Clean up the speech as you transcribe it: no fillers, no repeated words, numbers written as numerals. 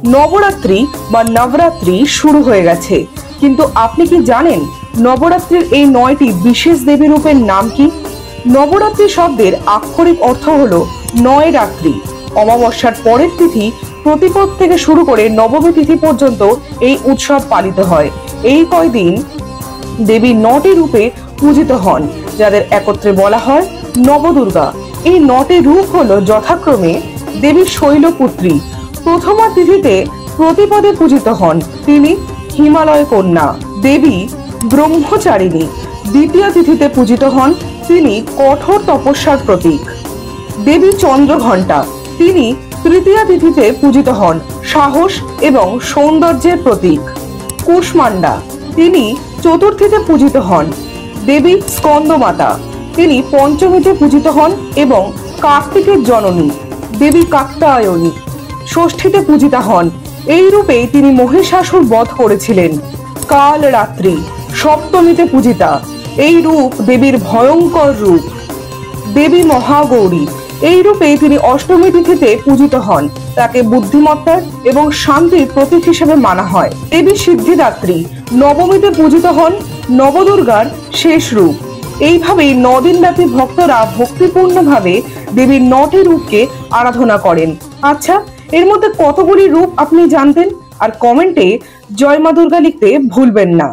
নবরাত্রি বা নবরাত্রি শুরু হয়ে গেছে, কিন্তু আপনি কি জানেন নবরাত্রির এই 9টি বিশেষ দেবী রূপের নাম কি? নবরাত্রি শব্দের আক্ষরিক অর্থ হলো 9 রাত্রি। অমাবস্যার পরের তিথি প্রতিপদ থেকে শুরু করে নবমী তিথি পর্যন্ত এই উৎসব পালিত হয়। এই কয়দিন দেবী 9টি রূপে পূজিত হন, যাদের একত্রে বলা হয় নবদুর্গা। এই 9টি রূপ হলো যথাক্রমে দেবী শৈলপুত্রী প্রথমা তিথিতে প্রতিপদে পূজিত হন, তিনি হিমালয় কন্যা। দেবী ব্রহ্মচারিণী দ্বিতীয় তিথিতে পূজিত হন, তিনি কঠোর তপস্যার প্রতীক। দেবী চন্দ্রঘণ্টা, তিনি তৃতীয় তিথিতে পূজিত হন, সাহস এবং সৌন্দর্যের প্রতীক। কুষ্মান্ডা, তিনি চতুর্থীতে পূজিত হন। দেবী স্কন্দমাতা, তিনি পঞ্চমীতে পূজিত হন এবং কার্তিকের জননী। দেবী কাত্যায়নী ষষ্ঠীতে পূজিতা হন। এই রূপে তিনি মহিষাসুর বধ করেছিলেন। কাল রাত্রি সপ্তমীতে পূজিতা, এই রূপ দেবীর ভয়ঙ্কর রূপ। দেবী মহাগৌরী, এই রূপে তিনি অষ্টমী তিথিতে পূজিত হন, তাকে বুদ্ধিমত্তার এবং শান্তির প্রতীক হিসেবে মানা হয়। দেবী সিদ্ধিদাত্রী নবমীতে পূজিত হন, নবদুর্গার শেষ রূপ। এইভাবেই 9 দিন ব্যাপী ভক্তরা ভক্তিপূর্ণভাবে দেবীর 9টি রূপকে আরাধনা করেন। আচ্ছা, এর মধ্যে কতগুলি রূপ আপনি জানতেন? আর কমেন্টে জয় মা দুর্গা লিখতে ভুলবেন না।